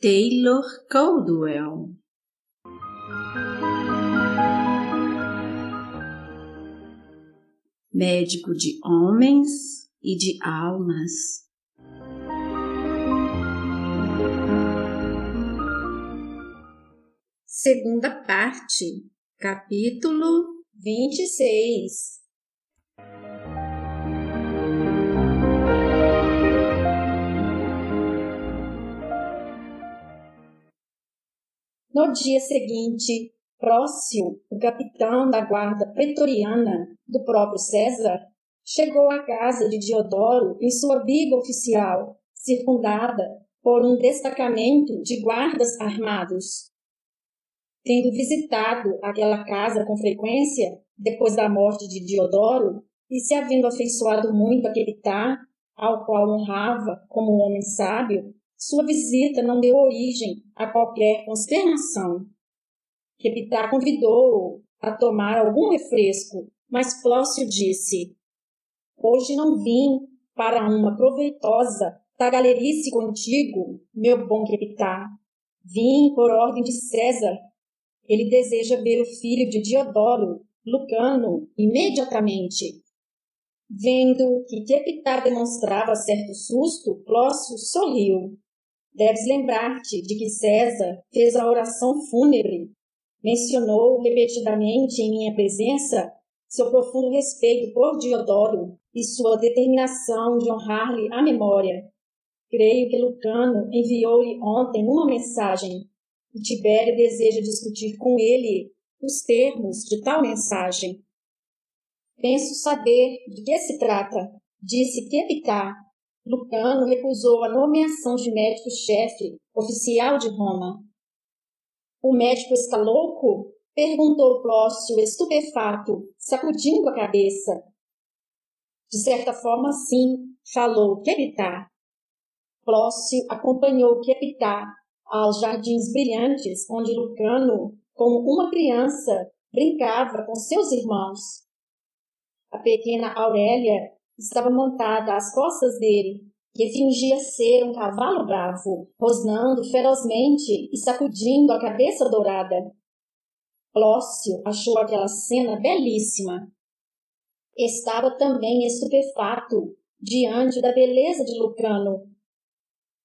Taylor Caldwell. Médico de homens e de almas. Segunda parte, capítulo 26. No dia seguinte, Prócio, o capitão da guarda pretoriana do próprio César, chegou à casa de Diodoro em sua biga oficial, circundada por um destacamento de guardas armados. Tendo visitado aquela casa com frequência, depois da morte de Diodoro, e se havendo afeiçoado muito a Quepitá, ao qual honrava como um homem sábio, sua visita não deu origem a qualquer consternação. Quepitá convidou-o a tomar algum refresco, mas Prócio disse: "Hoje não vim para uma proveitosa tagalerice contigo, meu bom Quepitá. Vim por ordem de César. Ele deseja ver o filho de Diodoro, Lucano, imediatamente." Vendo que Quepitá demonstrava certo susto, Prócio sorriu. "Deves lembrar-te de que César fez a oração fúnebre. Mencionou repetidamente em minha presença seu profundo respeito por Diodoro e sua determinação de honrar-lhe a memória. Creio que Lucano enviou-lhe ontem uma mensagem. E Tibério deseja discutir com ele os termos de tal mensagem." "Penso saber de que se trata," disse Quepitá. "Lucano recusou a nomeação de médico-chefe oficial de Roma." "O médico está louco?" perguntou Prócio, estupefato, sacudindo a cabeça. "De certa forma, sim," falou Quepitá. Prócio acompanhou Quepitá aos jardins brilhantes, onde Lucano, como uma criança, brincava com seus irmãos. A pequena Aurélia estava montada às costas dele, que fingia ser um cavalo bravo, rosnando ferozmente e sacudindo a cabeça dourada. Prócio achou aquela cena belíssima. Estava também estupefato diante da beleza de Lucano.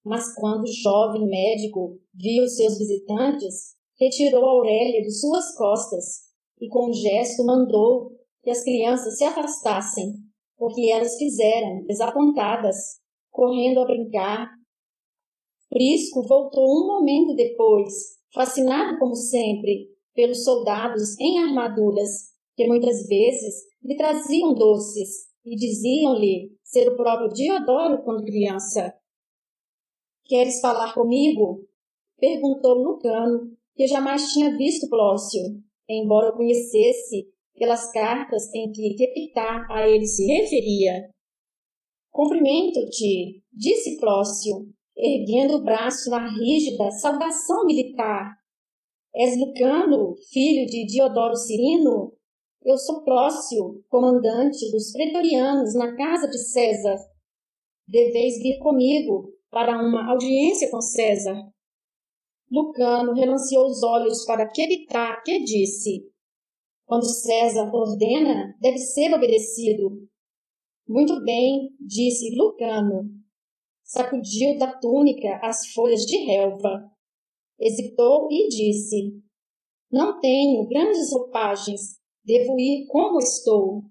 Mas quando o jovem médico viu seus visitantes, retirou Aurélia de suas costas e com um gesto mandou que as crianças se afastassem, porque elas fizeram desapontadas, correndo a brincar. Prisco voltou um momento depois, fascinado como sempre pelos soldados em armaduras, que muitas vezes lhe traziam doces e diziam-lhe ser o próprio Diodoro quando criança. "Queres falar comigo?" perguntou Lucano, que jamais tinha visto Prócio, embora o conhecesse pelas cartas em que Quepitá a ele se referia. "Cumprimento-te," disse Prócio, erguendo o braço na rígida saudação militar. "És Lucano, filho de Diodoro Cirino? Eu sou Prócio, comandante dos pretorianos na casa de César. Deveis vir comigo para uma audiência com César." Lucano relanceou os olhos para Quepitá, que disse: "Quando César ordena, deve ser obedecido." "Muito bem," disse Lucano. Sacudiu da túnica as folhas de relva. Hesitou e disse: "Não tenho grandes roupagens. Devo ir como estou."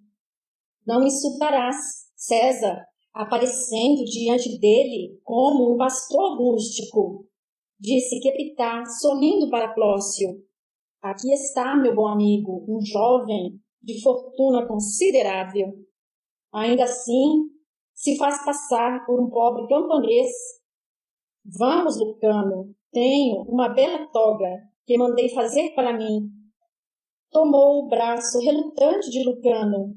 "Não insultarás César, aparecendo diante dele como um pastor rústico," disse Quepitá, sorrindo para Prócio. "Aqui está, meu bom amigo, um jovem de fortuna considerável. Ainda assim, se faz passar por um pobre camponês. Vamos, Lucano, tenho uma bela toga que mandei fazer para mim." Tomou o braço relutante de Lucano.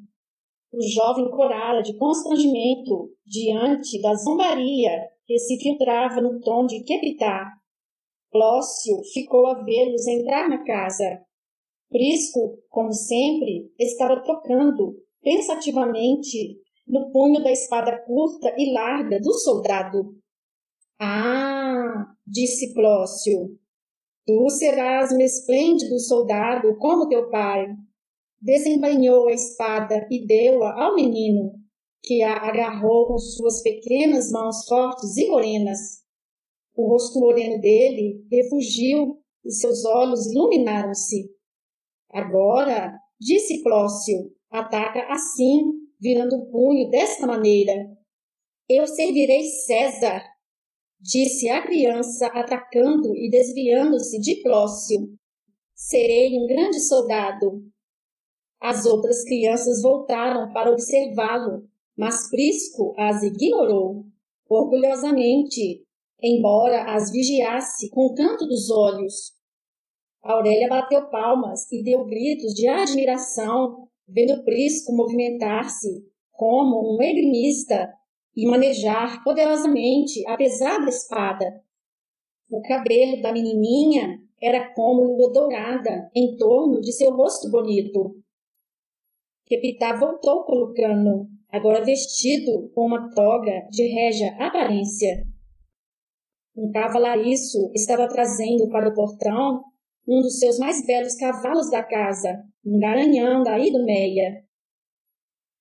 O jovem corara de constrangimento diante da zombaria que se filtrava no tom de Quepitá. Prócio ficou a vê-los entrar na casa. Prisco, como sempre, estava tocando pensativamente no punho da espada curta e larga do soldado. Ah, disse Clócio, tu serás um esplêndido soldado como teu pai. Desembainhou a espada e deu-a ao menino, que a agarrou com suas pequenas mãos fortes e morenas. O rosto moreno dele refugiu e seus olhos iluminaram-se. Agora, disse Clócio, ataca assim, virando o punho desta maneira. Eu servirei César, disse a criança, atacando e desviando-se de Clócio. Serei um grande soldado. As outras crianças voltaram para observá-lo, mas Prisco as ignorou, orgulhosamente, embora as vigiasse com o canto dos olhos. Aurélia bateu palmas e deu gritos de admiração, vendo Prisco movimentar-se como um esgrimista e manejar poderosamente a pesada espada. O cabelo da menininha era como lua dourada em torno de seu rosto bonito. Pepitá voltou com Lucano, agora vestido com uma toga de régia aparência. Um cavalariço estava trazendo para o portão um dos seus mais belos cavalos da casa, um garanhão da Idumeia.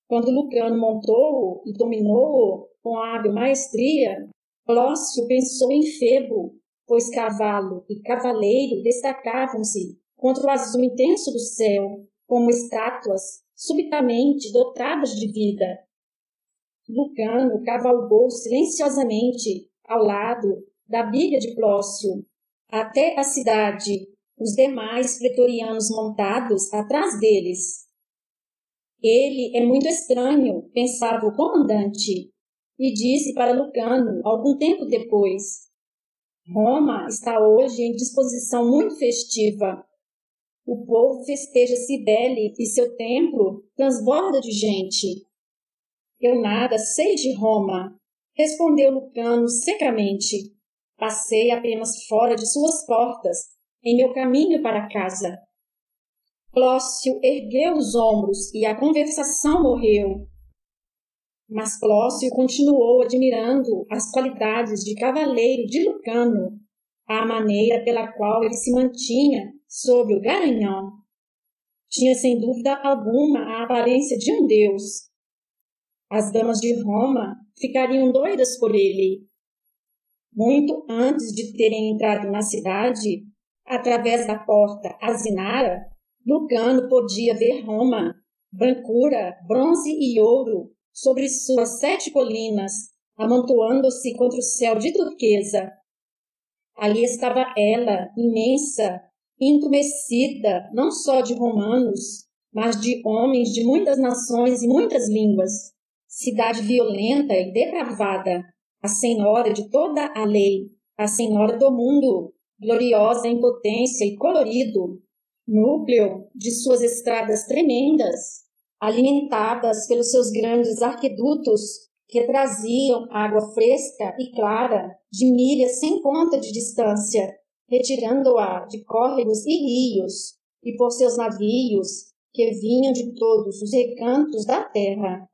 Quando Lucano montou-o e dominou-o com hábil maestria, Clócio pensou em Febo, pois cavalo e cavaleiro destacavam-se contra o azul intenso do céu, como estátuas subitamente dotadas de vida. Lucano cavalgou silenciosamente ao lado da biga de Clócio, até a cidade, os demais pretorianos montados atrás deles. Ele é muito estranho, pensava o comandante, e disse para Lucano, algum tempo depois, Roma está hoje em disposição muito festiva. O povo festeja Cibele e seu templo transborda de gente. Eu nada sei de Roma, respondeu Lucano secamente. Passei apenas fora de suas portas, em meu caminho para casa. Clócio ergueu os ombros e a conversação morreu. Mas Clócio continuou admirando as qualidades de cavaleiro de Lucano, a maneira pela qual ele se mantinha sob o garanhão. Tinha sem dúvida alguma a aparência de um deus. As damas de Roma ficariam doidas por ele. Muito antes de terem entrado na cidade, através da porta Asinara, Lucano podia ver Roma, brancura, bronze e ouro, sobre suas 7 colinas, amontoando-se contra o céu de turquesa. Ali estava ela, imensa, entumecida, não só de romanos, mas de homens de muitas nações e muitas línguas. Cidade violenta e depravada, a senhora de toda a lei, a senhora do mundo, gloriosa em potência e colorido, núcleo de suas estradas tremendas, alimentadas pelos seus grandes arquedutos, que traziam água fresca e clara de milhas sem conta de distância, retirando-a de córregos e rios, e por seus navios, que vinham de todos os recantos da terra.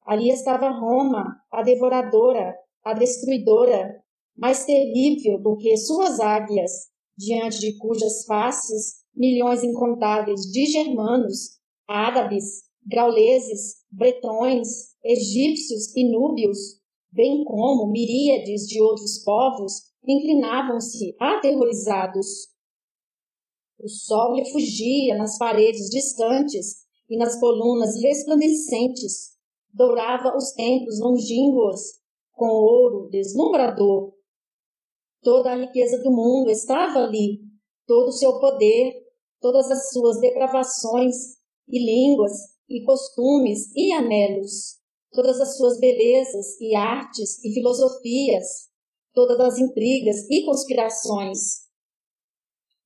Ali estava Roma, a devoradora, a destruidora, mais terrível do que suas águias, diante de cujas faces milhões incontáveis de germanos, árabes, gauleses, bretões, egípcios e núbios, bem como miríades de outros povos, inclinavam-se aterrorizados. O sol lhe fugia nas paredes distantes e nas colunas resplandecentes, dourava os templos longínquos com ouro deslumbrador. Toda a riqueza do mundo estava ali, todo o seu poder, todas as suas depravações e línguas e costumes e anelos, todas as suas belezas e artes e filosofias, todas as intrigas e conspirações.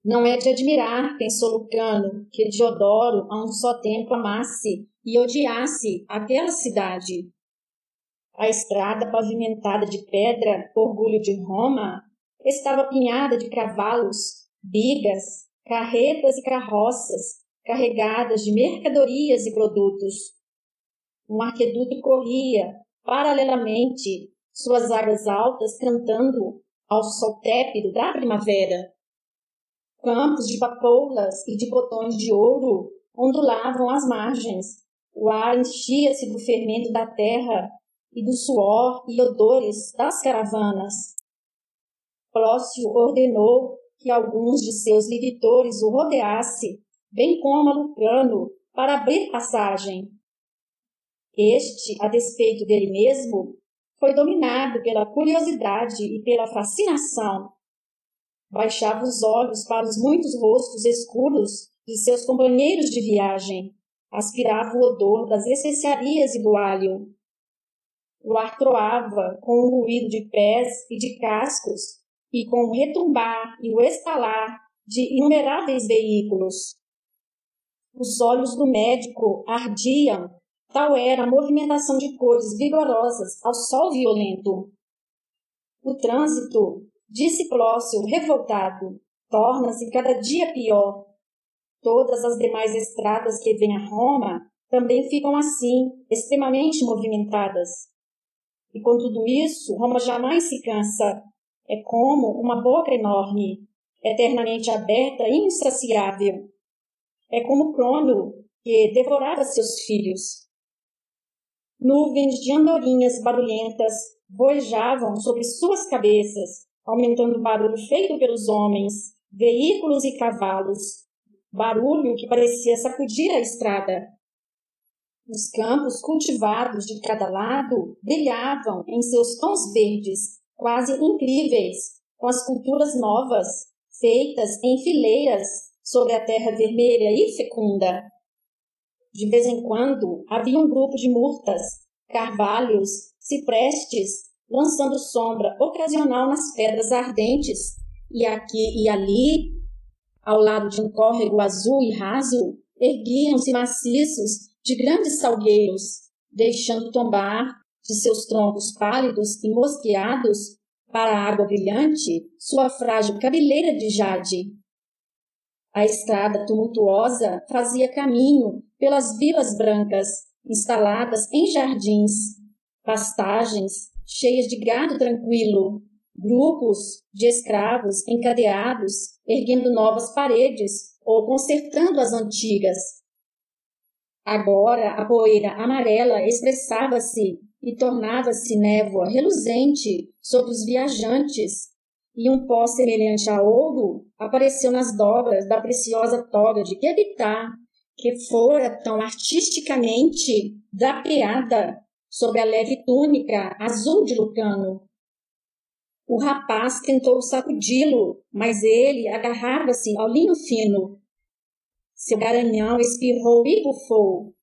Não é de admirar, pensou Lucano, que Diodoro a um só tempo amasse e odiasse aquela cidade. A estrada pavimentada de pedra, orgulho de Roma, estava apinhada de cavalos, bigas, carretas e carroças, carregadas de mercadorias e produtos. Um arqueduto corria, paralelamente, suas águas altas cantando ao sol tépido da primavera. Campos de papoulas e de botões de ouro ondulavam às margens. O ar enchia-se do fermento da terra e do suor e odores das caravanas. Prócio ordenou que alguns de seus lictores o rodeasse, bem como a Lucano, para abrir passagem. Este, a despeito dele mesmo, foi dominado pela curiosidade e pela fascinação. Baixava os olhos para os muitos rostos escuros de seus companheiros de viagem, aspirava o odor das especiarias e do alho. O ar troava com o ruído de pés e de cascos e com o retumbar e o estalar de inumeráveis veículos. Os olhos do médico ardiam, tal era a movimentação de cores vigorosas ao sol violento. O trânsito, disse Plócio, revoltado, torna-se cada dia pior. Todas as demais estradas que vêm a Roma também ficam assim, extremamente movimentadas. E com tudo isso, Roma jamais se cansa. É como uma boca enorme, eternamente aberta e insaciável. É como Crono, que devorava seus filhos. Nuvens de andorinhas barulhentas voejavam sobre suas cabeças, aumentando o barulho feito pelos homens, veículos e cavalos, barulho que parecia sacudir a estrada. Os campos cultivados de cada lado brilhavam em seus tons verdes, quase incríveis, com as culturas novas, feitas em fileiras sobre a terra vermelha e fecunda. De vez em quando havia um grupo de murtas, carvalhos, ciprestes, lançando sombra ocasional nas pedras ardentes, e aqui e ali, ao lado de um córrego azul e raso, erguiam-se maciços de grandes salgueiros, deixando tombar de seus troncos pálidos e mosqueados para a água brilhante sua frágil cabeleira de jade. A estrada tumultuosa fazia caminho pelas vilas brancas, instaladas em jardins, pastagens cheias de gado tranquilo, grupos de escravos encadeados, erguendo novas paredes ou consertando as antigas. Agora a poeira amarela expressava-se e tornava-se névoa reluzente sobre os viajantes, e um pó semelhante a ouro apareceu nas dobras da preciosa toga de Quebitá, que fora tão artisticamente drapeada sobre a leve túnica azul de Lucano. O rapaz tentou sacudi-lo, mas ele agarrava-se ao linho fino. Seu garanhão espirrou e bufou.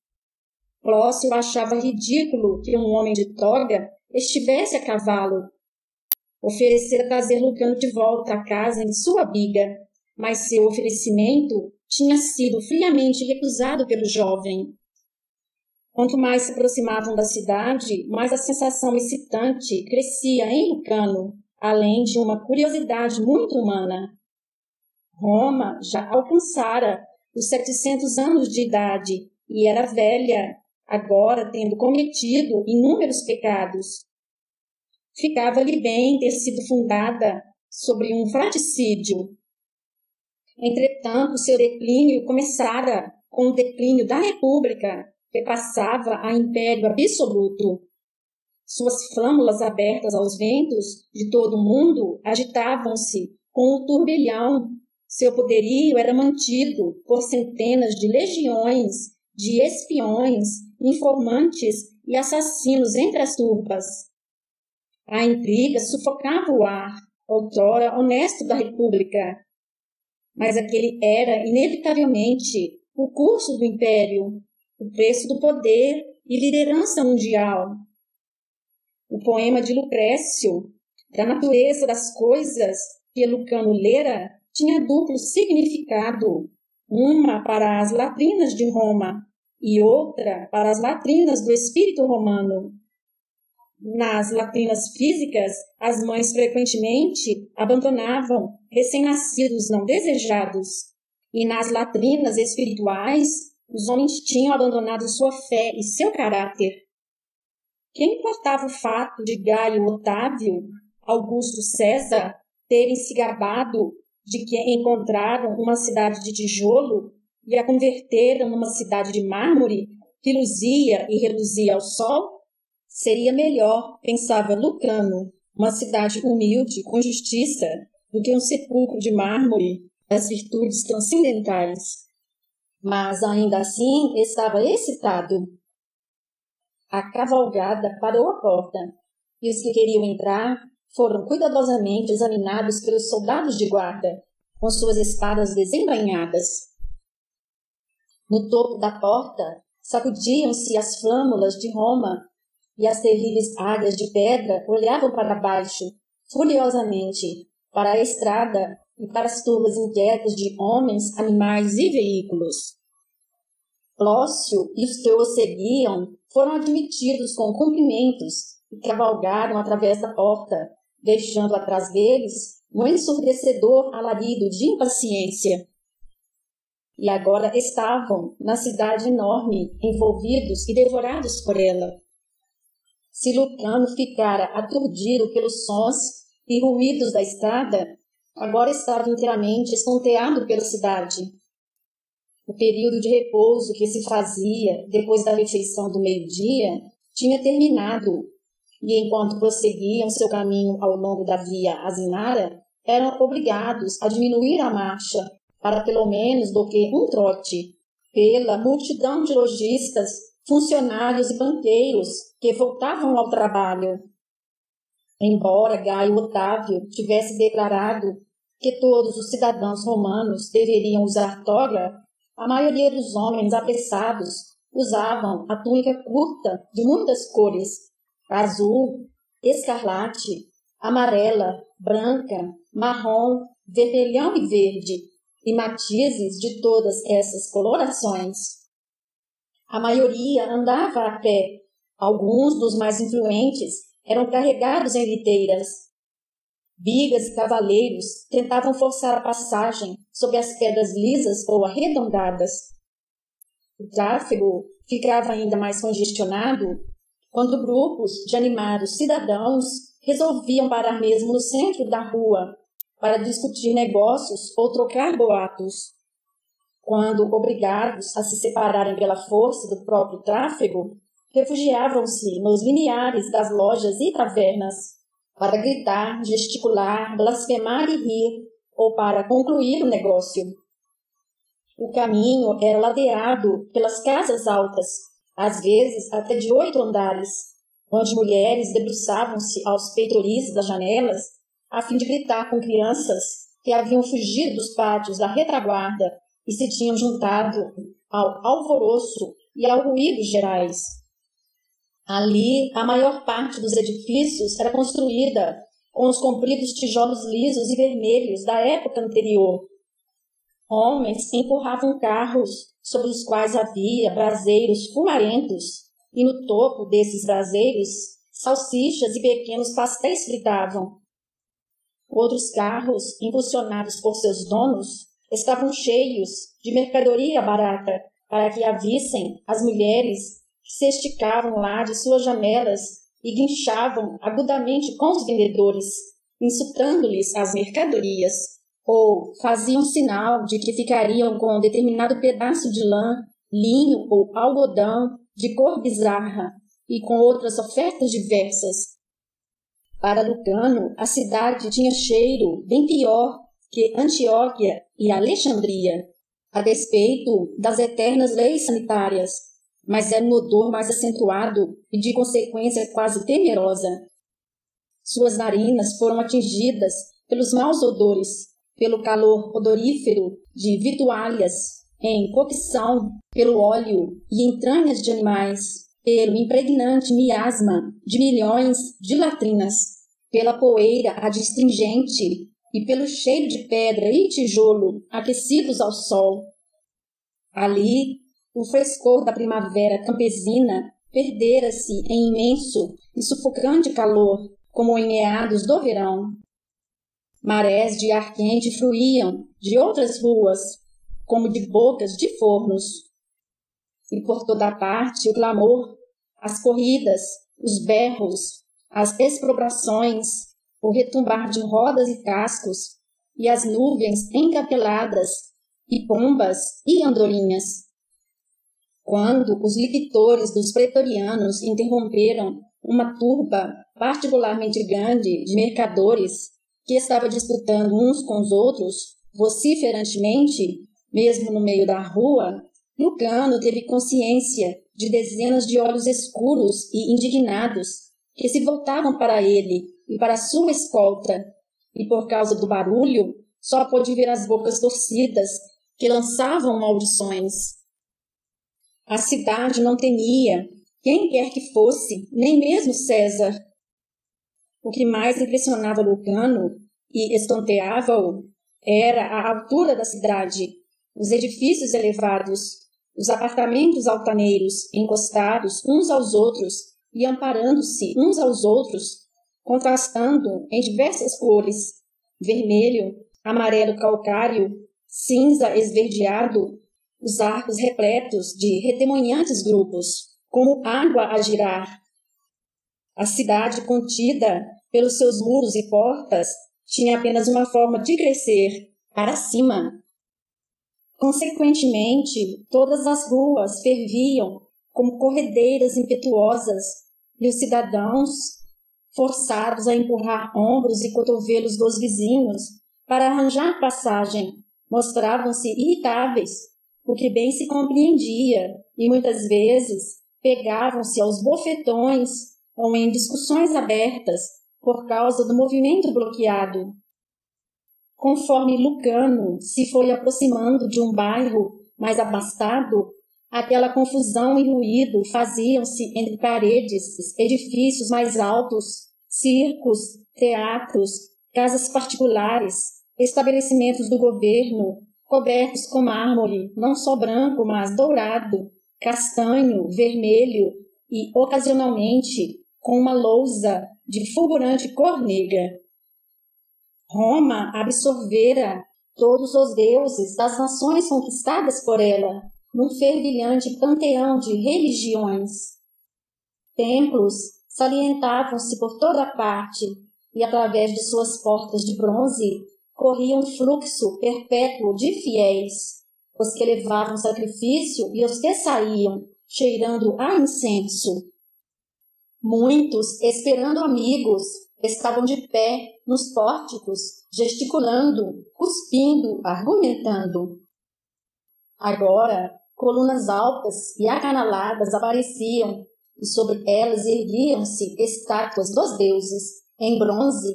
Plócio achava ridículo que um homem de toga estivesse a cavalo. Oferecera trazer Lucano de volta à casa em sua biga, mas seu oferecimento tinha sido friamente recusado pelo jovem. Quanto mais se aproximavam da cidade, mais a sensação excitante crescia em Lucano, além de uma curiosidade muito humana. Roma já alcançara os 700 anos de idade e era velha, agora tendo cometido inúmeros pecados. Ficava-lhe bem ter sido fundada sobre um fratricídio. Entretanto, seu declínio começara com o declínio da República, que passava a império absoluto. Suas flâmulas abertas aos ventos de todo o mundo agitavam-se com o turbilhão. Seu poderio era mantido por centenas de legiões, de espiões, informantes e assassinos entre as turbas. A intriga sufocava o ar, outrora honesto da República. Mas aquele era, inevitavelmente, o curso do império, o preço do poder e liderança mundial. O poema de Lucrécio, da natureza das coisas que Lucano lera, tinha duplo significado, uma para as latrinas de Roma e outra para as latrinas do espírito romano. Nas latrinas físicas, as mães frequentemente abandonavam recém-nascidos não desejados, e nas latrinas espirituais, os homens tinham abandonado sua fé e seu caráter. Que importava o fato de Gaio Otávio, Augusto César, terem se gabado de que encontraram uma cidade de tijolo e a converteram numa cidade de mármore que luzia e reluzia ao sol? Seria melhor, pensava Lucano, uma cidade humilde, com justiça, do que um sepulcro de mármore das virtudes transcendentais. Mas, ainda assim, estava excitado. A cavalgada parou à porta, e os que queriam entrar foram cuidadosamente examinados pelos soldados de guarda, com suas espadas desembainhadas. No topo da porta, sacudiam-se as flâmulas de Roma, e as terríveis águias de pedra olhavam para baixo, furiosamente, para a estrada e para as turmas inquietas de homens, animais e veículos. Plócio e os que o seguiam foram admitidos com cumprimentos e cavalgaram através da porta, deixando atrás deles um ensurdecedor alarido de impaciência. E agora estavam na cidade enorme, envolvidos e devorados por ela. Se Lucano ficara aturdido pelos sons e ruídos da estrada, agora estava inteiramente estonteado pela cidade. O período de repouso que se fazia depois da refeição do meio-dia tinha terminado, e enquanto prosseguiam seu caminho ao longo da via Asinara, eram obrigados a diminuir a marcha para pelo menos do que um trote, pela multidão de lojistas, funcionários e banqueiros que voltavam ao trabalho. Embora Gaio Otávio tivesse declarado que todos os cidadãos romanos deveriam usar toga, a maioria dos homens apressados usavam a túnica curta de muitas cores: azul, escarlate, amarela, branca, marrom, vermelhão e verde, e matizes de todas essas colorações. A maioria andava a pé. Alguns dos mais influentes eram carregados em liteiras. Bigas e cavaleiros tentavam forçar a passagem sobre as pedras lisas ou arredondadas. O tráfego ficava ainda mais congestionado quando grupos de animados cidadãos resolviam parar mesmo no centro da rua para discutir negócios ou trocar boatos. Quando obrigados a se separarem pela força do próprio tráfego, refugiavam-se nos limiares das lojas e tavernas, para gritar, gesticular, blasfemar e rir, ou para concluir o negócio. O caminho era ladeado pelas casas altas, às vezes até de 8 andares, onde mulheres debruçavam-se aos peitoris das janelas, a fim de gritar com crianças que haviam fugido dos pátios da retaguarda e se tinham juntado ao alvoroço e ao ruído gerais. Ali, a maior parte dos edifícios era construída com os compridos tijolos lisos e vermelhos da época anterior. Homens empurravam carros sobre os quais havia braseiros fumarentos, e no topo desses braseiros, salsichas e pequenos pastéis fritavam. Outros carros, impulsionados por seus donos, estavam cheios de mercadoria barata, para que a vissem as mulheres que se esticavam lá de suas janelas e guinchavam agudamente com os vendedores, insultando-lhes as mercadorias, ou faziam sinal de que ficariam com um determinado pedaço de lã, linho ou algodão de cor bizarra, e com outras ofertas diversas. Para Lucano, a cidade tinha cheiro bem pior que Antioquia e Alexandria, a despeito das eternas leis sanitárias, mas era um odor mais acentuado e de consequência quase temerosa. Suas narinas foram atingidas pelos maus odores, pelo calor odorífero de vitualhas em cocção, pelo óleo e entranhas de animais, pelo impregnante miasma de milhões de latrinas, pela poeira adstringente e pelo cheiro de pedra e tijolo aquecidos ao sol. Ali, o frescor da primavera campesina perdera-se em imenso e sufocante calor, como em meados do verão. Marés de ar quente fluíam de outras ruas, como de bocas de fornos. E por toda parte o clamor, as corridas, os berros, as exprobrações, o retumbar de rodas e cascos, e as nuvens encapeladas, e pombas e andorinhas. Quando os lictores dos pretorianos interromperam uma turba particularmente grande de mercadores que estava disputando uns com os outros vociferantemente, mesmo no meio da rua, Lucano teve consciência de dezenas de olhos escuros e indignados que se voltavam para ele e para sua escolta, e por causa do barulho só pôde ver as bocas torcidas que lançavam maldições. A cidade não temia quem quer que fosse, nem mesmo César. O que mais impressionava Lucano e estonteava-o era a altura da cidade, os edifícios elevados, os apartamentos altaneiros, encostados uns aos outros e amparando-se uns aos outros, contrastando em diversas cores, vermelho, amarelo calcário, cinza esverdeado, os arcos repletos de redemoinhantes grupos, como água a girar. A cidade contida pelos seus muros e portas tinha apenas uma forma de crescer, para cima. Consequentemente, todas as ruas ferviam como corredeiras impetuosas, e os cidadãos, forçados a empurrar ombros e cotovelos dos vizinhos para arranjar passagem, mostravam-se irritáveis, o que bem se compreendia, e muitas vezes pegavam-se aos bofetões ou em discussões abertas por causa do movimento bloqueado. Conforme Lucano se foi aproximando de um bairro mais abastado, aquela confusão e ruído faziam-se entre paredes, edifícios mais altos, circos, teatros, casas particulares, estabelecimentos do governo, cobertos com mármore, não só branco, mas dourado, castanho, vermelho e, ocasionalmente, com uma lousa de fulgurante cor negra. Roma absorvera todos os deuses das nações conquistadas por ela, num fervilhante panteão de religiões. Templos salientavam-se por toda parte, e através de suas portas de bronze corria um fluxo perpétuo de fiéis, os que levavam sacrifício e os que saíam, cheirando a incenso. Muitos, esperando amigos, estavam de pé nos pórticos, gesticulando, cuspindo, argumentando. Agora, colunas altas e acanaladas apareciam, e sobre elas erguiam-se estátuas dos deuses, em bronze,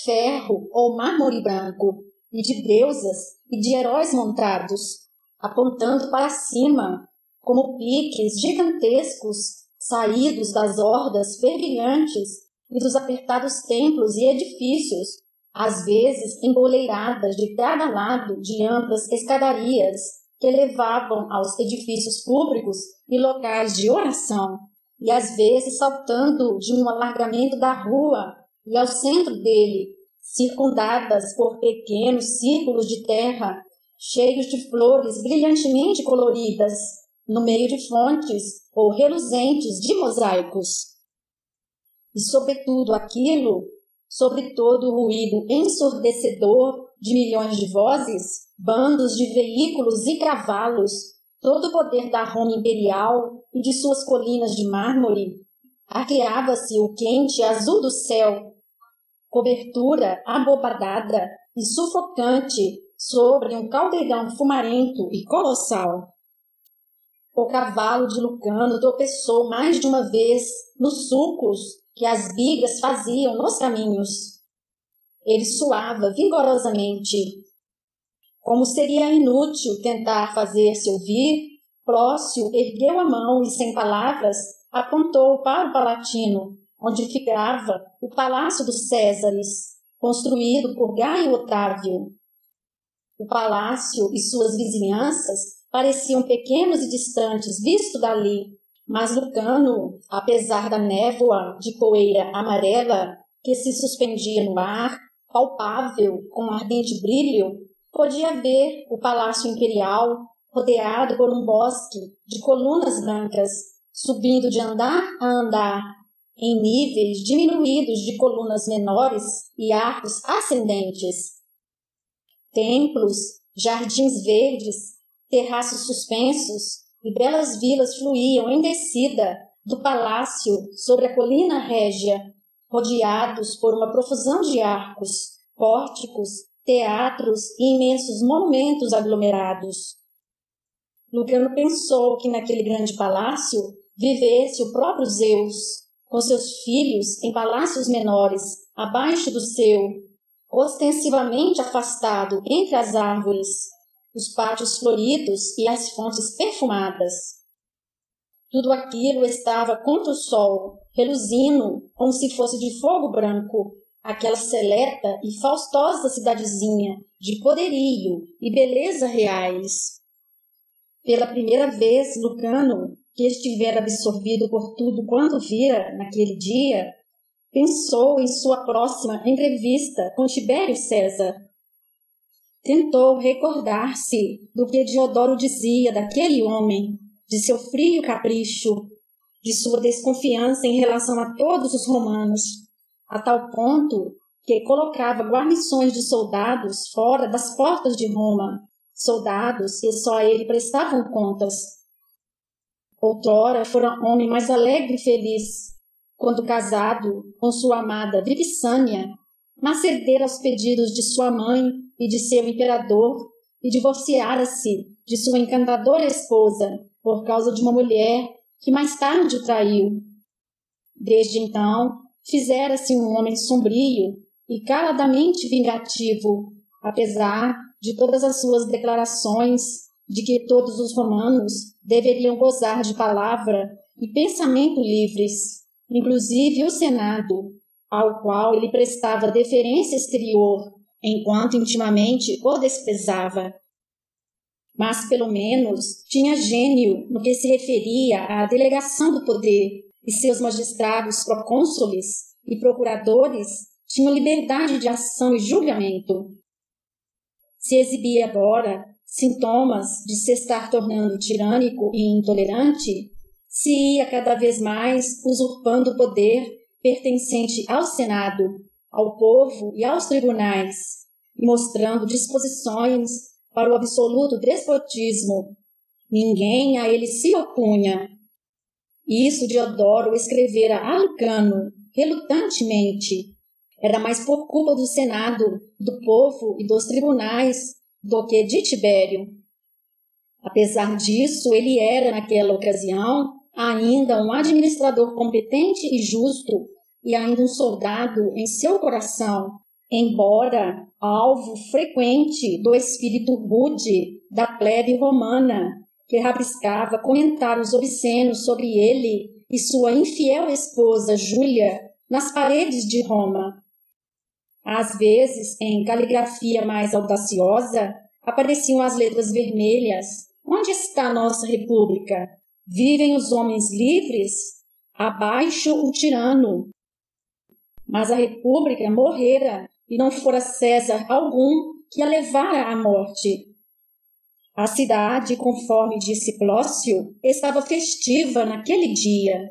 ferro ou mármore branco, e de deusas e de heróis montados, apontando para cima, como piques gigantescos saídos das hordas fervilhantes e dos apertados templos e edifícios, às vezes emboleiradas de cada lado de amplas escadarias que levavam aos edifícios públicos e locais de oração, e às vezes saltando de um alargamento da rua e ao centro dele, circundadas por pequenos círculos de terra, cheios de flores brilhantemente coloridas, no meio de fontes ou reluzentes de mosaicos. E sobre tudo aquilo, sobre todo o ruído ensurdecedor de milhões de vozes, bandos de veículos e cavalos, todo o poder da Roma imperial e de suas colinas de mármore, arqueava-se o quente azul do céu, cobertura abobadada e sufocante sobre um caldeirão fumarento e colossal. O cavalo de Lucano tropeçou mais de uma vez nos sulcos que as bigas faziam nos caminhos. Ele suava vigorosamente. Como seria inútil tentar fazer-se ouvir, Plócio ergueu a mão e, sem palavras, apontou para o Palatino, onde ficava o Palácio dos Césares, construído por Gaio Otávio. O palácio e suas vizinhanças pareciam pequenos e distantes visto dali, mas Lucano, apesar da névoa de poeira amarela que se suspendia no ar, palpável com ardente brilho, podia ver o palácio imperial rodeado por um bosque de colunas brancas, subindo de andar a andar, em níveis diminuídos de colunas menores e arcos ascendentes. Templos, jardins verdes, terraços suspensos e belas vilas fluíam em descida do palácio sobre a colina régia, rodeados por uma profusão de arcos, pórticos, teatros e imensos monumentos aglomerados. Lucano pensou que naquele grande palácio vivesse o próprio Zeus, com seus filhos em palácios menores, abaixo do seu, ostensivamente afastado entre as árvores, os pátios floridos e as fontes perfumadas. Tudo aquilo estava contra o sol, reluzindo como se fosse de fogo branco, aquela seleta e faustosa cidadezinha de poderio e beleza reais. Pela primeira vez, Lucano, que estivera absorvido por tudo quanto vira naquele dia, pensou em sua próxima entrevista com Tibério César. Tentou recordar-se do que Diodoro dizia daquele homem, de seu frio capricho, de sua desconfiança em relação a todos os romanos, a tal ponto que colocava guarnições de soldados fora das portas de Roma, soldados que só a ele prestavam contas. Outrora fora homem mais alegre e feliz, quando casado com sua amada Vipsânia, mas cedera aos pedidos de sua mãe e de seu imperador e divorciara-se de sua encantadora esposa por causa de uma mulher que mais tarde o traiu. Desde então, fizera-se um homem sombrio e caladamente vingativo, apesar de todas as suas declarações de que todos os romanos deveriam gozar de palavra e pensamento livres, inclusive o Senado, ao qual ele prestava deferência exterior, enquanto intimamente o desprezava. Mas, pelo menos, tinha gênio no que se referia à delegação do poder, e seus magistrados procônsules e procuradores tinham liberdade de ação e julgamento. Se exibia agora sintomas de se estar tornando tirânico e intolerante, se ia cada vez mais usurpando o poder pertencente ao Senado, ao povo e aos tribunais, e mostrando disposições para o absoluto despotismo. Ninguém a ele se opunha. Isso Diodoro escrevera a Lucano, relutantemente. Era mais por culpa do Senado, do povo e dos tribunais do que de Tibério. Apesar disso, ele era, naquela ocasião, ainda um administrador competente e justo, e ainda um soldado em seu coração, embora alvo frequente do espírito rude da plebe romana, que rabiscava comentários obscenos sobre ele e sua infiel esposa Júlia nas paredes de Roma. Às vezes, em caligrafia mais audaciosa, apareciam as letras vermelhas: "Onde está nossa república? Vivem os homens livres? Abaixo o tirano." Mas a república morrera, e não fora César algum que a levara à morte. A cidade, conforme disse Plócio, estava festiva naquele dia.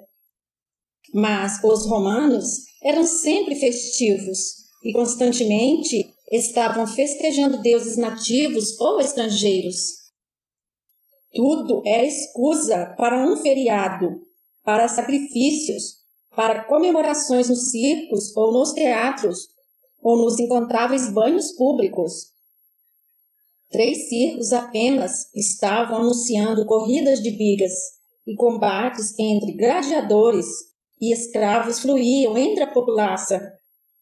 Mas os romanos eram sempre festivos e constantemente estavam festejando deuses nativos ou estrangeiros. Tudo era escusa para um feriado, para sacrifícios, para comemorações nos circos ou nos teatros, ou nos incontáveis banhos públicos. 3 circos apenas estavam anunciando corridas de bigas, e combates entre gladiadores e escravos fluíam entre a população,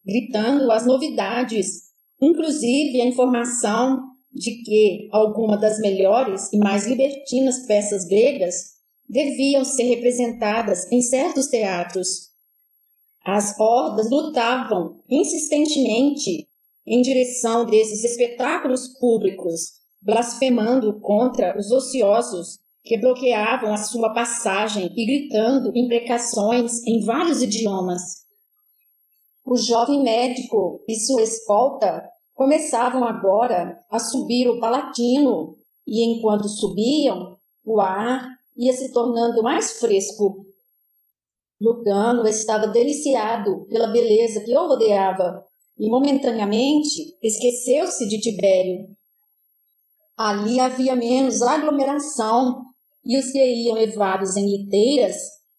gritando as novidades, inclusive a informação de que algumas das melhores e mais libertinas peças gregas deviam ser representadas em certos teatros. As hordas lutavam insistentemente em direção desses espetáculos públicos, blasfemando contra os ociosos que bloqueavam a sua passagem e gritando imprecações em vários idiomas. O jovem médico e sua escolta começavam agora a subir o Palatino, e enquanto subiam, o ar ia se tornando mais fresco. Lucano estava deliciado pela beleza que o rodeava e momentaneamente esqueceu-se de Tibério. Ali havia menos aglomeração e os que iam levados em liteiras,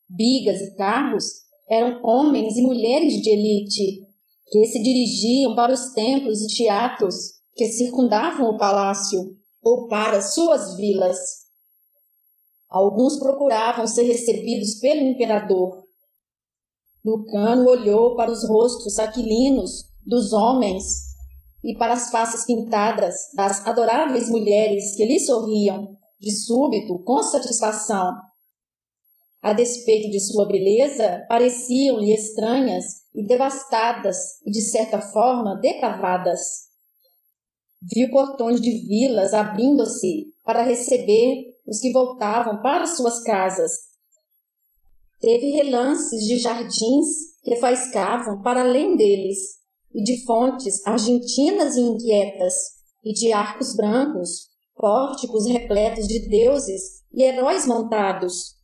bigas e carros eram homens e mulheres de elite que se dirigiam para os templos e teatros que circundavam o palácio ou para suas vilas. Alguns procuravam ser recebidos pelo imperador. Lucano olhou para os rostos aquilinos dos homens e para as faces pintadas das adoráveis mulheres que lhe sorriam, de súbito, com satisfação. A despeito de sua beleza, pareciam-lhe estranhas e devastadas e, de certa forma, depravadas. Viu portões de vilas abrindo-se para receber os que voltavam para suas casas. Teve relances de jardins que faiscavam para além deles, e de fontes argentinas e inquietas, e de arcos brancos, pórticos repletos de deuses e heróis montados.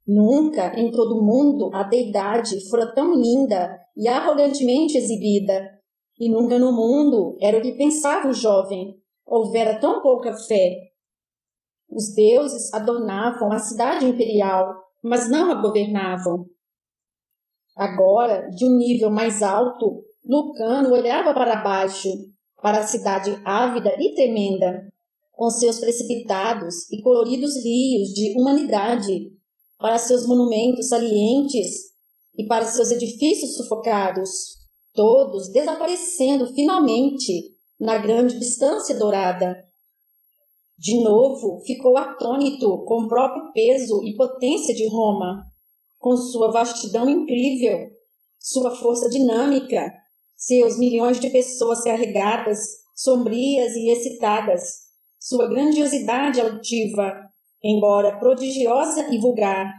Nunca em todo o mundo a deidade fora tão linda e arrogantemente exibida, e nunca no mundo era o que pensava o jovem, houvera tão pouca fé. Os deuses adornavam a cidade imperial, mas não a governavam. Agora, de um nível mais alto, Lucano olhava para baixo, para a cidade ávida e tremenda, com seus precipitados e coloridos rios de humanidade, para seus monumentos salientes e para seus edifícios sufocados, todos desaparecendo finalmente na grande distância dourada. De novo ficou atônito com o próprio peso e potência de Roma, com sua vastidão incrível, sua força dinâmica, seus milhões de pessoas carregadas, sombrias e excitadas, sua grandiosidade altiva, embora prodigiosa e vulgar,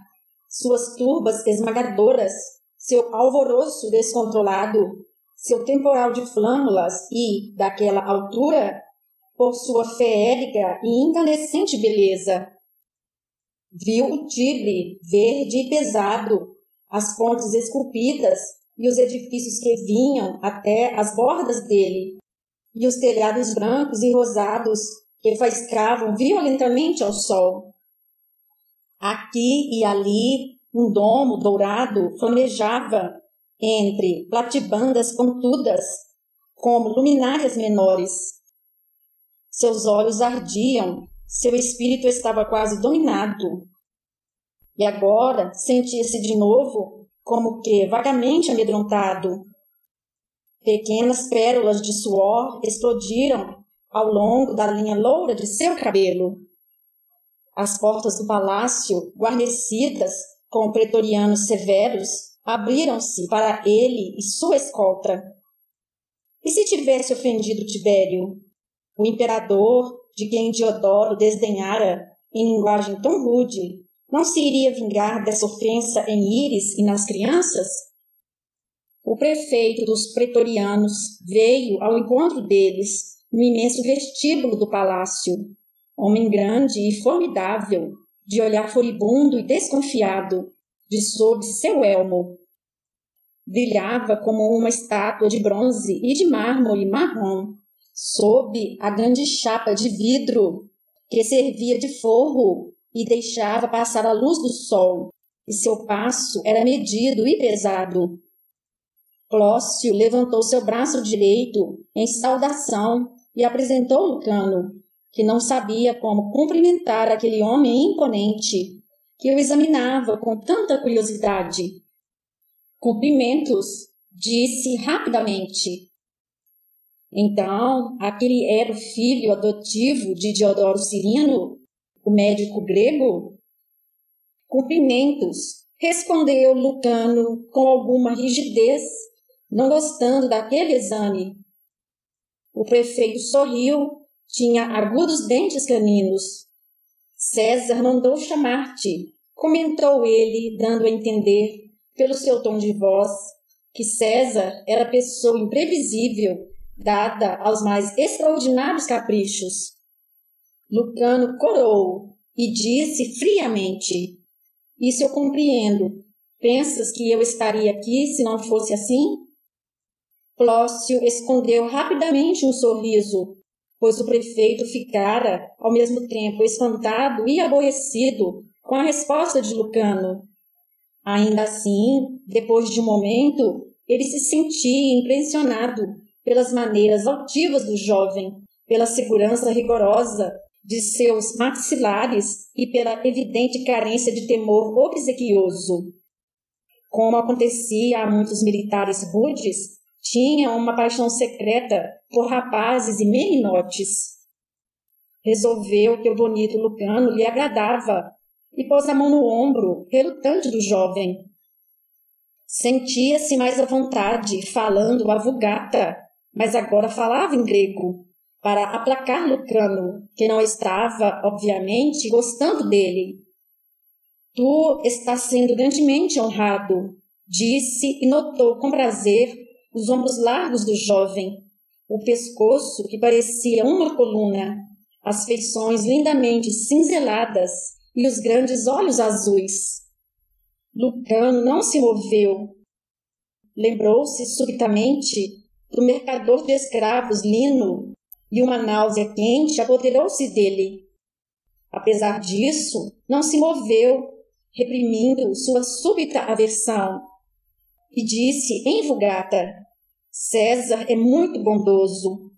suas turbas esmagadoras, seu alvoroço descontrolado, seu temporal de flâmulas e, daquela altura, por sua feérica e incandescente beleza. Viu o Tibre verde e pesado, as pontes esculpidas e os edifícios que vinham até as bordas dele, e os telhados brancos e rosados que faiscavam violentamente ao sol. Aqui e ali, um domo dourado flamejava entre platibandas pontudas, como luminárias menores. Seus olhos ardiam, seu espírito estava quase dominado. E agora sentia-se de novo como que vagamente amedrontado. Pequenas pérolas de suor explodiram ao longo da linha loura de seu cabelo. As portas do palácio, guarnecidas com pretorianos severos, abriram-se para ele e sua escolta. E se tivesse ofendido Tibério, o imperador, de quem Diodoro desdenhara em linguagem tão rude, não se iria vingar dessa ofensa em Íris e nas crianças? O prefeito dos pretorianos veio ao encontro deles no imenso vestíbulo do palácio, homem grande e formidável, de olhar furibundo e desconfiado, de sob seu elmo. Brilhava como uma estátua de bronze e de mármore marrom, sob a grande chapa de vidro que servia de forro e deixava passar a luz do sol, e seu passo era medido e pesado. Clócio levantou seu braço direito em saudação e apresentou Lucano, que não sabia como cumprimentar aquele homem imponente, que o examinava com tanta curiosidade. Cumprimentos, disse rapidamente. Então, aquele era o filho adotivo de Diodoro Cirino, o médico grego? Cumprimentos, respondeu Lucano com alguma rigidez, não gostando daquele exame. O prefeito sorriu, tinha agudos dentes caninos. César mandou chamar-te, comentou ele, dando a entender, pelo seu tom de voz, que César era pessoa imprevisível, dada aos mais extraordinários caprichos. Lucano corou e disse friamente: Isso eu compreendo. Pensas que eu estaria aqui se não fosse assim? Plócio escondeu rapidamente um sorriso, pois o prefeito ficara, ao mesmo tempo, espantado e aborrecido com a resposta de Lucano. Ainda assim, depois de um momento, ele se sentia impressionado pelas maneiras altivas do jovem, pela segurança rigorosa de seus maxilares e pela evidente carência de temor obsequioso. Como acontecia a muitos militares rudes, tinha uma paixão secreta por rapazes e meninotes. Resolveu que o bonito Lucano lhe agradava e pôs a mão no ombro relutante do jovem. Sentia-se mais à vontade falando a Vulgata, mas agora falava em grego, para aplacar Lucano, que não estava, obviamente, gostando dele. Tu estás sendo grandemente honrado, disse e notou com prazer os ombros largos do jovem, o pescoço que parecia uma coluna, as feições lindamente cinzeladas e os grandes olhos azuis. Lucano não se moveu. Lembrou-se subitamente do mercador de escravos Lino e uma náusea quente apoderou-se dele. Apesar disso, não se moveu, reprimindo sua súbita aversão, e disse em Vulgata: César é muito bondoso.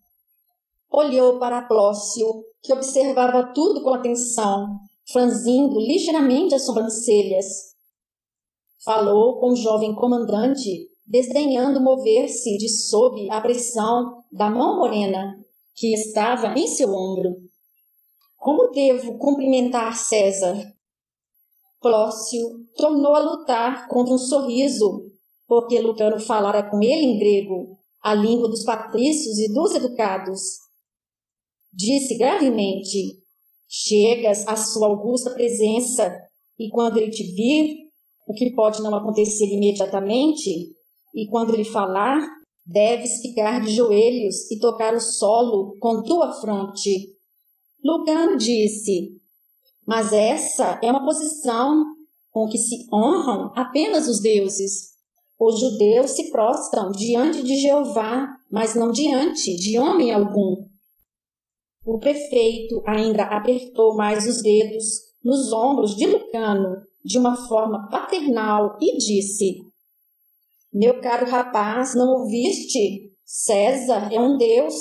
Olhou para Plócio, que observava tudo com atenção, franzindo ligeiramente as sobrancelhas. Falou com o jovem comandante, desdenhando mover-se de sob a pressão da mão morena, que estava em seu ombro. Como devo cumprimentar César? Plócio tornou a lutar contra um sorriso, porque Lucano falara com ele em grego, a língua dos patrícios e dos educados. Disse gravemente: chegas à sua augusta presença, e quando ele te vir, o que pode não acontecer imediatamente, e quando ele falar, deves ficar de joelhos e tocar o solo com tua fronte. Lucano disse: mas essa é uma posição com que se honram apenas os deuses. Os judeus se prostram diante de Jeová, mas não diante de homem algum. O prefeito ainda apertou mais os dedos nos ombros de Lucano, de uma forma paternal, e disse: meu caro rapaz, não ouviste? César é um deus,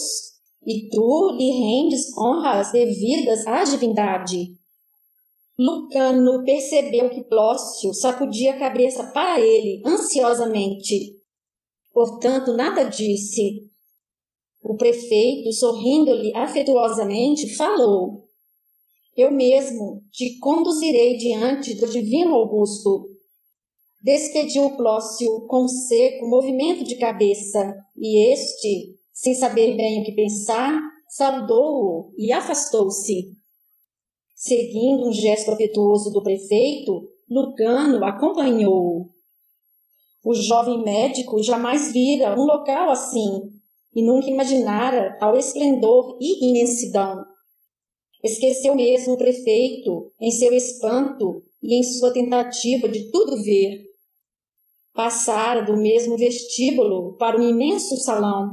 e tu lhe rendes honras devidas à divindade. Lucano percebeu que Plócio sacudia a cabeça para ele ansiosamente. Portanto, nada disse. O prefeito, sorrindo-lhe afetuosamente, falou: eu mesmo te conduzirei diante do divino Augusto. Despediu Plócio com um seco movimento de cabeça, e este, sem saber bem o que pensar, saudou-o e afastou-se. Seguindo um gesto afetuoso do prefeito, Lucano acompanhou-o. O jovem médico jamais vira um local assim, e nunca imaginara tal esplendor e imensidão. Esqueceu mesmo o prefeito em seu espanto e em sua tentativa de tudo ver. Passara do mesmo vestíbulo para um imenso salão,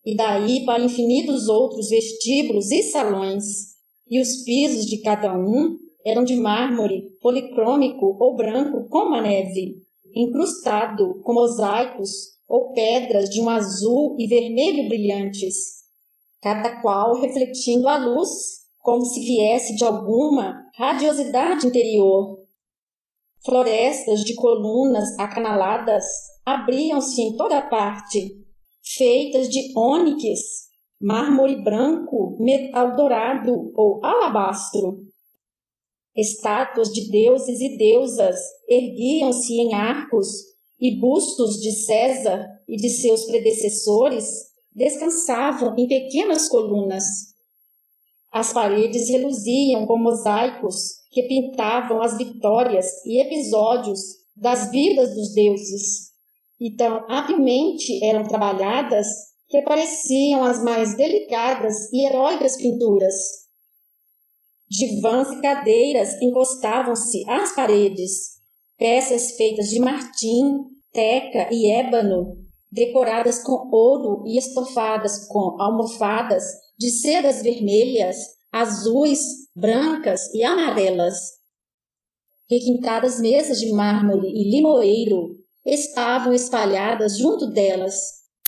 e daí para infinitos outros vestíbulos e salões, e os pisos de cada um eram de mármore policrômico ou branco como a neve, incrustado com mosaicos ou pedras de um azul e vermelho brilhantes, cada qual refletindo a luz como se viesse de alguma radiosidade interior. Florestas de colunas acanaladas abriam-se em toda parte, feitas de ônix, mármore branco, metal dourado ou alabastro. Estátuas de deuses e deusas erguiam-se em arcos, e bustos de César e de seus predecessores descansavam em pequenas colunas. As paredes reluziam com mosaicos que pintavam as vitórias e episódios das vidas dos deuses, e tão habilmente eram trabalhadas que pareciam as mais delicadas e heróicas pinturas. Divãs e cadeiras encostavam-se às paredes, peças feitas de martim, teca e ébano, decoradas com ouro e estofadas com almofadas de sedas vermelhas, azuis, brancas e amarelas. Requintadas mesas de mármore e limoeiro estavam espalhadas junto delas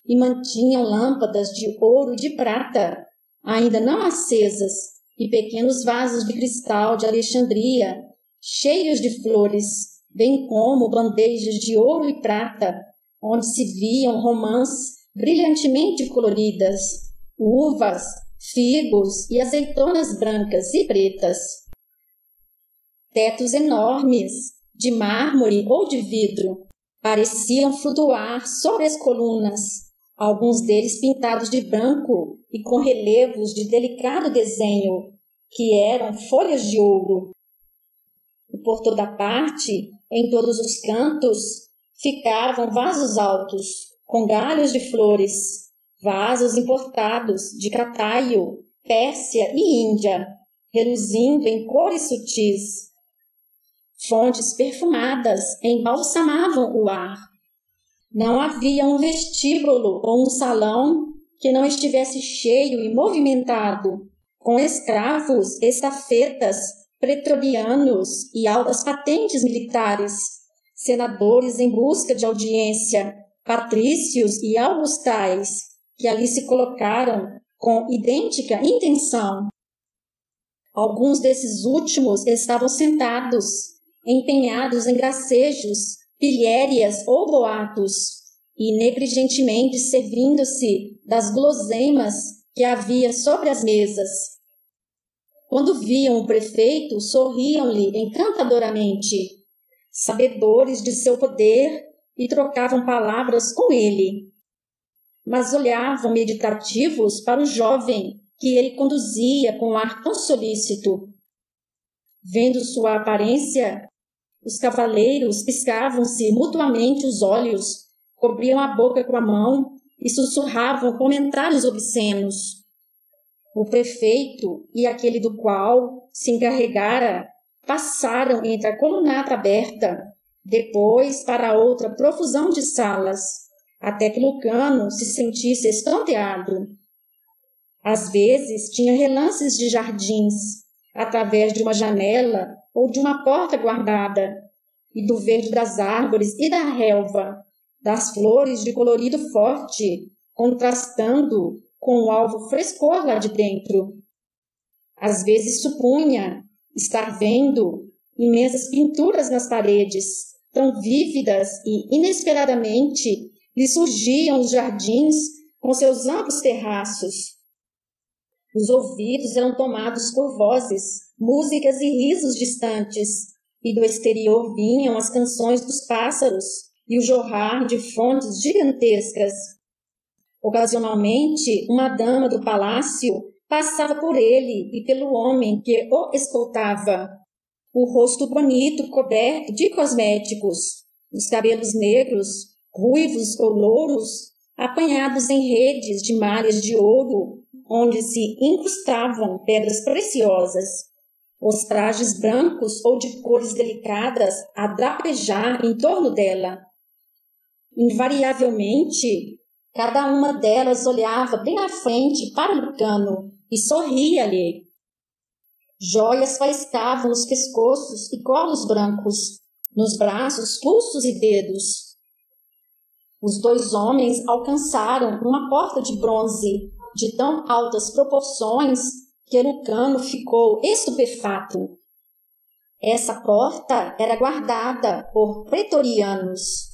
e mantinham lâmpadas de ouro e de prata, ainda não acesas, e pequenos vasos de cristal de Alexandria, cheios de flores, bem como bandejas de ouro e prata, onde se viam romãs brilhantemente coloridas, uvas, figos e azeitonas brancas e pretas. Tetos enormes, de mármore ou de vidro, pareciam flutuar sobre as colunas, alguns deles pintados de branco e com relevos de delicado desenho, que eram folhas de ouro. E por toda parte, em todos os cantos, ficavam vasos altos, com galhos de flores, vasos importados de Cataio, Pérsia e Índia, reluzindo em cores sutis. Fontes perfumadas embalsamavam o ar. Não havia um vestíbulo ou um salão que não estivesse cheio e movimentado, com escravos, estafetas, pretorianos e altas patentes militares, senadores em busca de audiência, patrícios e augustais, que ali se colocaram com idêntica intenção. Alguns desses últimos estavam sentados, empenhados em gracejos, pilhérias ou boatos, e negligentemente servindo-se das guloseimas que havia sobre as mesas. Quando viam o prefeito, sorriam-lhe encantadoramente, sabedores de seu poder, e trocavam palavras com ele. Mas olhavam meditativos para o jovem que ele conduzia com um ar tão solícito. Vendo sua aparência, os cavaleiros piscavam-se mutuamente os olhos, cobriam a boca com a mão e sussurravam comentários obscenos. O prefeito e aquele do qual se encarregara passaram entre a colunata aberta, depois para outra profusão de salas, até que Lucano se sentisse estonteado. Às vezes tinha relances de jardins, através de uma janela ou de uma porta guardada, e do verde das árvores e da relva, das flores de colorido forte, contrastando com o alvo frescor lá de dentro. Às vezes supunha estar vendo imensas pinturas nas paredes, tão vívidas e inesperadamente lhe surgiam os jardins com seus amplos terraços. Os ouvidos eram tomados por vozes, músicas e risos distantes, e do exterior vinham as canções dos pássaros e o jorrar de fontes gigantescas. Ocasionalmente, uma dama do palácio passava por ele e pelo homem que o escoltava, o rosto bonito coberto de cosméticos, os cabelos negros, ruivos ou louros, apanhados em redes de malhas de ouro, onde se incrustavam pedras preciosas, os trajes brancos ou de cores delicadas a drapejar em torno dela. Invariavelmente, cada uma delas olhava bem à frente para Lucano e sorria-lhe. Joias faiscavam nos pescoços e colos brancos, nos braços, pulsos e dedos. Os dois homens alcançaram uma porta de bronze de tão altas proporções que Lucano ficou estupefato. Essa porta era guardada por pretorianos.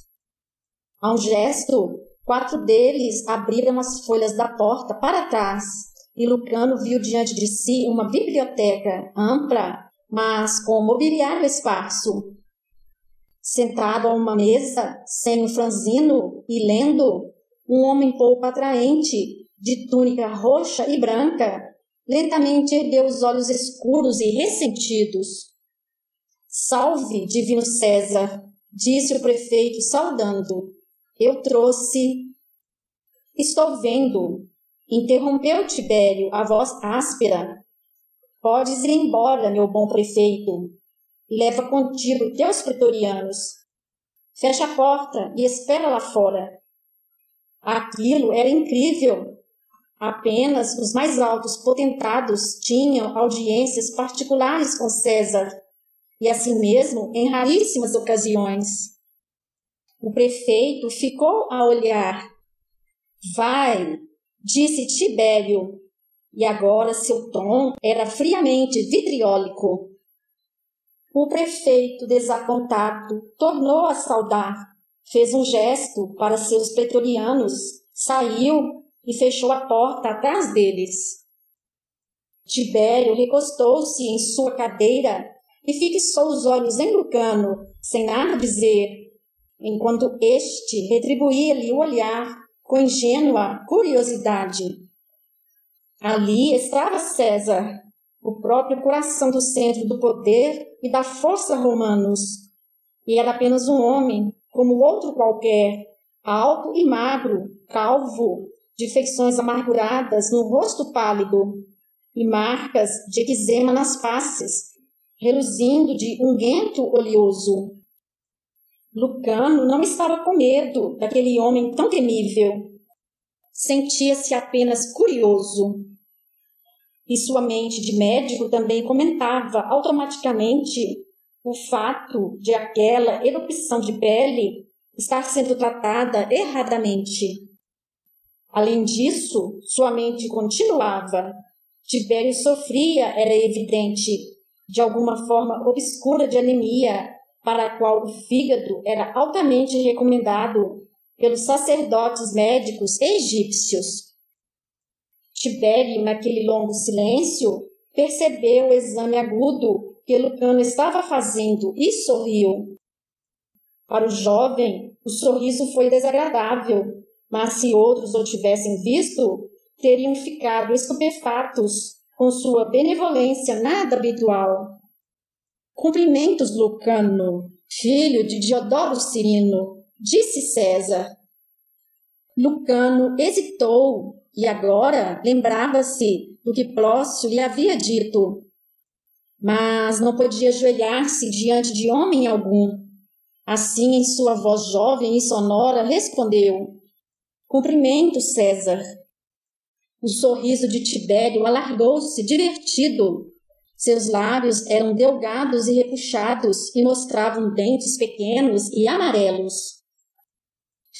A um gesto, 4 deles abriram as folhas da porta para trás, e Lucano viu diante de si uma biblioteca ampla, mas com mobiliário esparso. Sentado a uma mesa, sem um franzino e lendo, um homem pouco atraente, de túnica roxa e branca, lentamente ergueu os olhos escuros e ressentidos. Salve, divino César, disse o prefeito saudando. Eu trouxe... Estou vendo, interrompeu Tibério a voz áspera. Podes ir embora, meu bom prefeito. leva contigo teus pretorianos. Fecha a porta e espera lá fora. Aquilo era incrível. Apenas os mais altos potentados tinham audiências particulares com César, e assim mesmo em raríssimas ocasiões. O prefeito ficou a olhar. Vai, disse Tibério, e agora seu tom era friamente vitriólico. O prefeito, desapontado, tornou a saudar, fez um gesto para seus pretorianos, saiu e fechou a porta atrás deles. Tibério recostou-se em sua cadeira e fixou os olhos em Lucano, sem nada dizer, enquanto este retribuía-lhe o olhar com ingênua curiosidade. Ali estava César, o próprio coração do centro do poder e da força romanos, e era apenas um homem, como outro qualquer, alto e magro, calvo, de feições amarguradas no rosto pálido e marcas de eczema nas faces, reluzindo de unguento oleoso. Lucano não estava com medo daquele homem tão temível. Sentia-se apenas curioso. E sua mente de médico também comentava automaticamente o fato de aquela erupção de pele estar sendo tratada erradamente. Além disso, sua mente continuava. Tibério sofria, era evidente, de alguma forma obscura de anemia, para a qual o fígado era altamente recomendado pelos sacerdotes médicos egípcios. Tibério, naquele longo silêncio, percebeu o exame agudo que Lucano estava fazendo e sorriu. Para o jovem, o sorriso foi desagradável, mas se outros o tivessem visto, teriam ficado estupefatos com sua benevolência nada habitual. Cumprimentos, Lucano, filho de Diodoro Cirino, disse César. Lucano hesitou e agora lembrava-se do que Plócio lhe havia dito, mas não podia ajoelhar-se diante de homem algum. Assim, em sua voz jovem e sonora, respondeu: Cumprimento, César. O sorriso de Tibério alargou-se, divertido. Seus lábios eram delgados e repuxados e mostravam dentes pequenos e amarelos.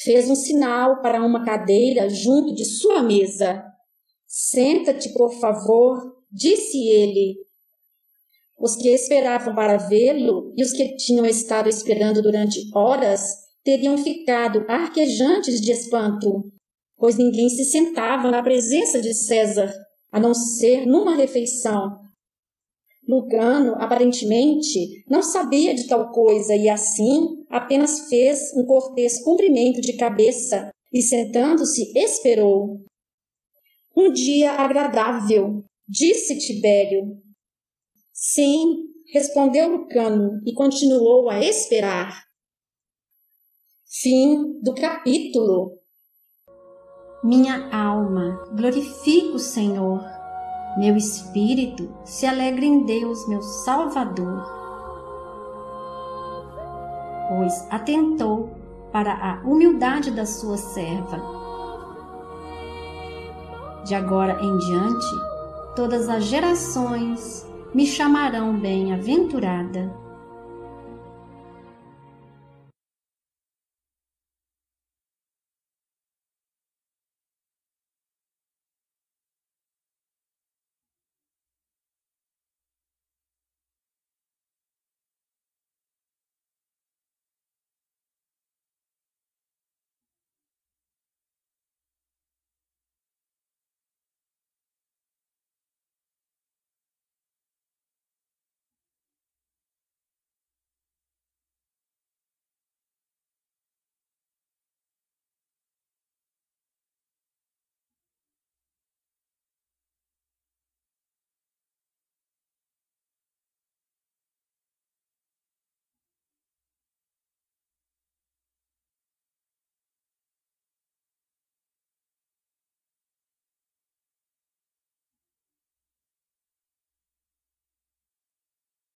Fez um sinal para uma cadeira junto de sua mesa. Senta-te, por favor, disse ele. Os que esperavam para vê-lo e os que tinham estado esperando durante horas teriam ficado arquejantes de espanto, pois ninguém se sentava na presença de César, a não ser numa refeição. Lucano, aparentemente, não sabia de tal coisa e, assim, apenas fez um cortês cumprimento de cabeça e, sentando-se, esperou. Um dia agradável, disse Tibério. Sim, respondeu Lucano e continuou a esperar. Fim do capítulo. Minha alma glorifica o Senhor. Meu espírito se alegra em Deus, meu Salvador, pois atentou para a humildade da sua serva. De agora em diante, todas as gerações me chamarão bem-aventurada.